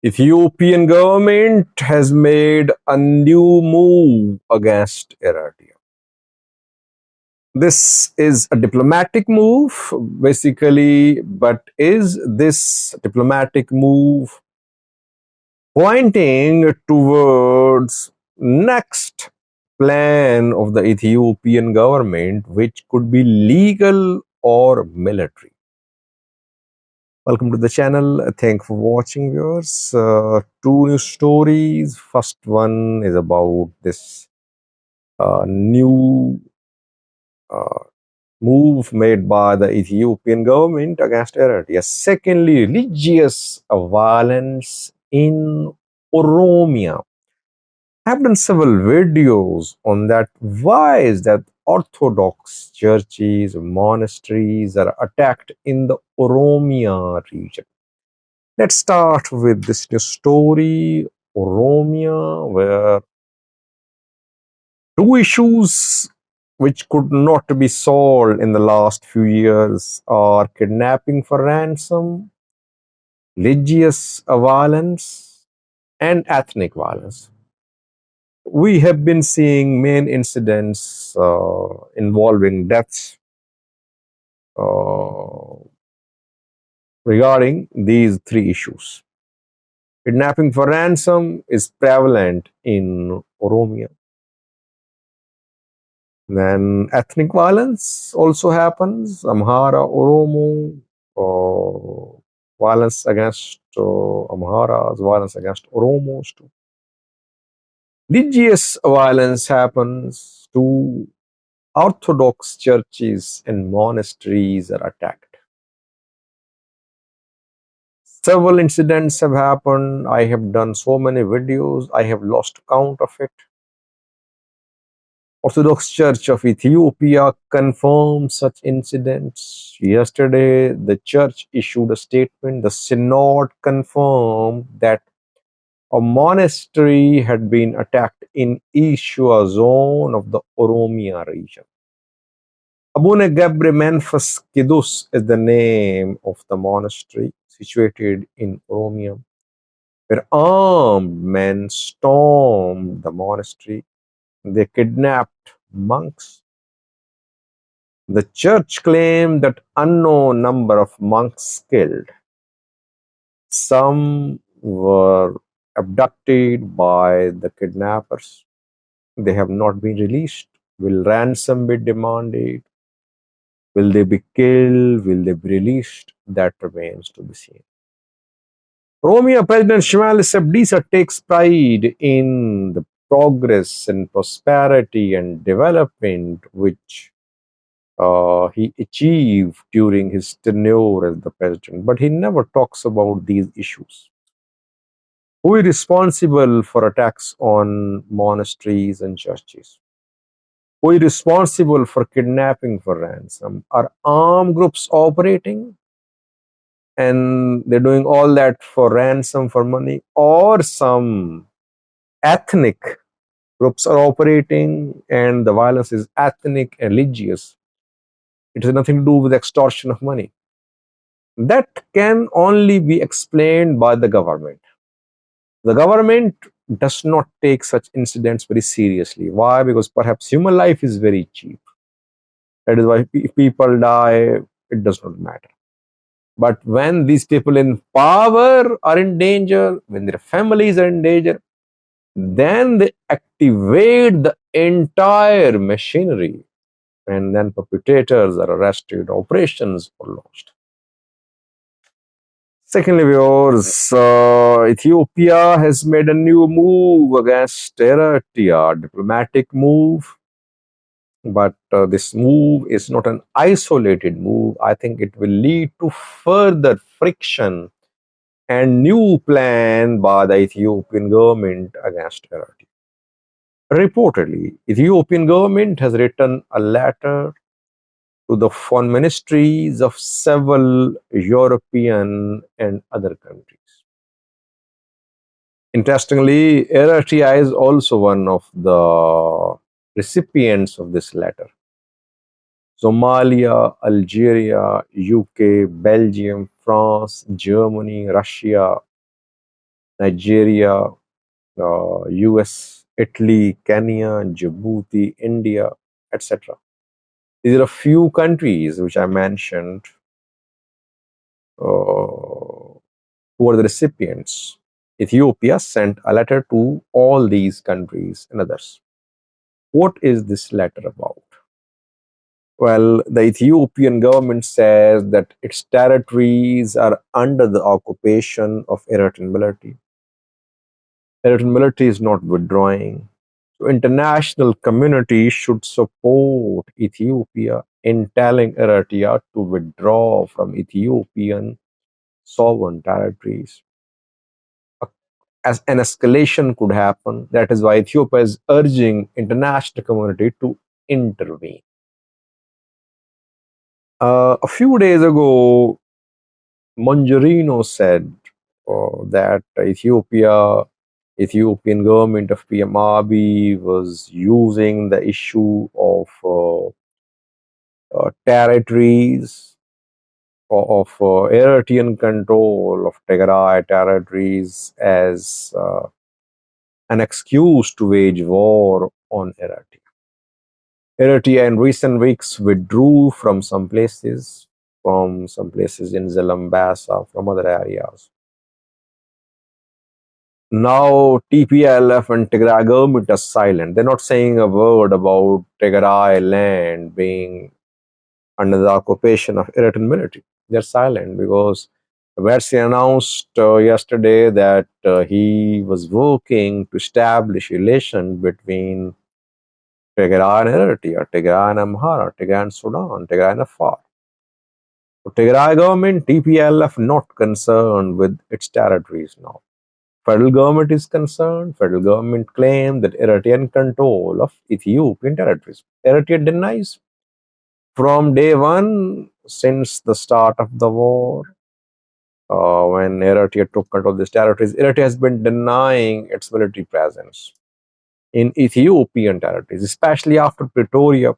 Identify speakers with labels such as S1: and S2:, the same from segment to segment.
S1: Ethiopian government has made a new move against Eritrea. This is a diplomatic move, basically, but is this diplomatic move pointing towards next plan of the Ethiopian government, which could be legal or military? Welcome to the channel. Thank you for watching, viewers. Two new stories. First one is about this new uh, move made by the Ethiopian government against Eritrea. Secondly, religious violence in Oromia. I've done several videos on that. Why is that Orthodox churches, monasteries are attacked in the Oromia region? Let's start with this new story, Oromia, where two issues which could not be solved in the last few years are kidnapping for ransom, religious violence, and ethnic violence. We have been seeing main incidents involving deaths uh, regarding these three issues. Kidnapping for ransom is prevalent in Oromia. Then ethnic violence also happens. Amhara, Oromo, violence against Amharas, violence against Oromos too. Religious violence happens to Orthodox churches and monasteries are attacked. Several incidents have happened. I have done so many videos. I have lost count of it. Orthodox Church of Ethiopia confirmed such incidents. Yesterday, the church issued a statement. The synod confirmed that a monastery had been attacked in Ishua zone of the Oromia region. Abune Gebre Menfas Kidus is the name of the monastery situated in Oromia, where armed men stormed the monastery. They kidnapped monks. The church claimed that unknown number of monks killed. Some were abducted by the kidnappers. They have not been released. Will ransom be demanded? Will they be killed? Will they be released? That remains to be seen. Oromia President Shimalis Abdisa takes pride in the progress and prosperity and development which he achieved during his tenure as the president, but he never talks about these issues. Who is responsible for attacks on monasteries and churches? Who is responsible for kidnapping for ransom? Are armed groups operating and they're doing all that for ransom for money, or some ethnic groups are operating and the violence is ethnic and religious? It has nothing to do with extortion of money. That can only be explained by the government. The government does not take such incidents very seriously. Why? Because perhaps human life is very cheap. That is why if people die, it does not matter. But when these people in power are in danger, when their families are in danger, then they activate the entire machinery, and then perpetrators are arrested, operations are launched. Secondly, viewers, Ethiopia has made a new move against Eritrea, diplomatic move. But this move is not an isolated move. I think it will lead to further friction and new plan by the Ethiopian government against Eritrea. Reportedly, Ethiopian government has written a letter to the foreign ministries of several European and other countries. Interestingly, Eritrea is also one of the recipients of this letter. Somalia, Algeria, UK, Belgium, France, Germany, Russia, Nigeria, US, Italy, Kenya, Djibouti, India, etc. These are a few countries which I mentioned who are the recipients. Ethiopia sent a letter to all these countries and others. What is this letter about? Well, the Ethiopian government says that its territories are under the occupation of Eritrean military. Eritrean military is not withdrawing. So international community should support Ethiopia in telling Eritrea to withdraw from Ethiopian sovereign territories. As an escalation could happen, that is why Ethiopia is urging international community to intervene. A few days ago, Mongerino said that Ethiopian government of PM Abiy was using the issue of territories of Eritrean control of Tigray territories as an excuse to wage war on Eritrea. Eritrea in recent weeks withdrew from some places in Zalambasa, from other areas. Now TPLF and Tigray government are silent. They're not saying a word about Tigray land being under the occupation of Eritrean military. They're silent because Versi announced yesterday that he was working to establish relation between Tigray and Eritrea, Tigray and Amhara, Tigray and Sudan, Tigray and Afar. So Tigray government, TPLF, not concerned with its territories now. Federal government is concerned. Federal government claimed that Eritrean control of Ethiopian territories. Eritrea denies. From day one, since the start of the war, when Eritrea took control of these territories, Eritrea has been denying its military presence in Ethiopian territories, especially after Pretoria.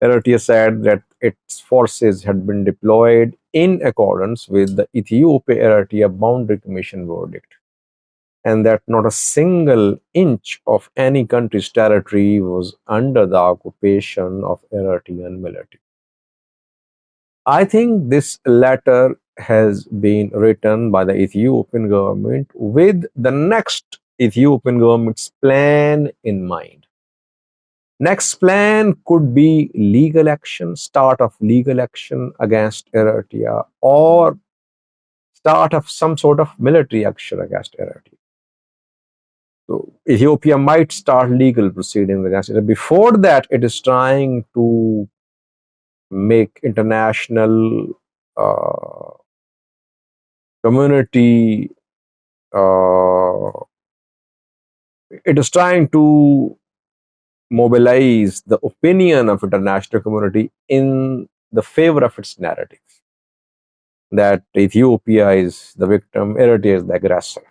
S1: Eritrea said that its forces had been deployed in accordance with the Ethiopia-Eritrea Boundary Commission verdict, and that not a single inch of any country's territory was under the occupation of Eritrean military. I think this letter has been written by the Ethiopian government with the next Ethiopian government's plan in mind. Next plan could be legal action, start of legal action against Eritrea, or start of some sort of military action against Eritrea. So Ethiopia might start legal proceedings against it. Before that, it is trying to make international uh, community. It is trying to mobilize the opinion of international community in the favor of its narrative that Ethiopia is the victim, Eritrea is the aggressor.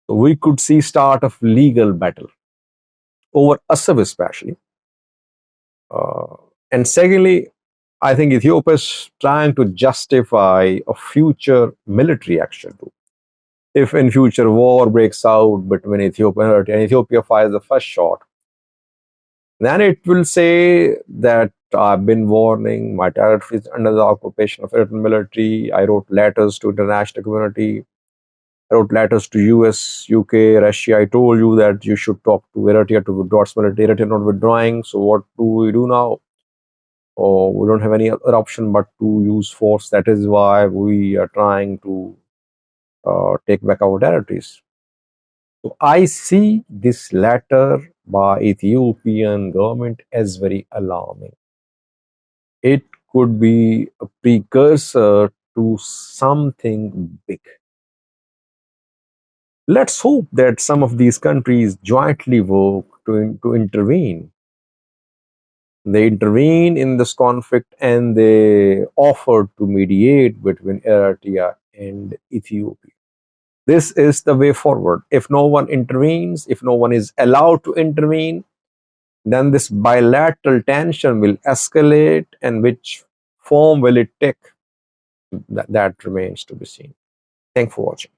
S1: So we could see start of legal battle over Assab especially. And secondly, I think Ethiopia is trying to justify a future military action too. If in future war breaks out between Ethiopia and Eritrea, and Ethiopia fires the first shot, then it will say that I've been warning, my territory is under the occupation of Eritrean military. I wrote letters to international community. I wrote letters to US, UK, Russia. I told you that you should talk to Eritrea to withdraw its military. Eritrea not withdrawing. So what do we do now? Oh, we don't have any other option but to use force. That is why we are trying to take back our territories. So I see this letter by Ethiopian government as very alarming. It could be a precursor to something big. Let's hope that some of these countries jointly work to intervene. They intervene in this conflict and they offer to mediate between Eritrea and Ethiopia. This is the way forward. If no one intervenes, if no one is allowed to intervene, then this bilateral tension will escalate, and which form will it take? That remains to be seen. Thanks for watching.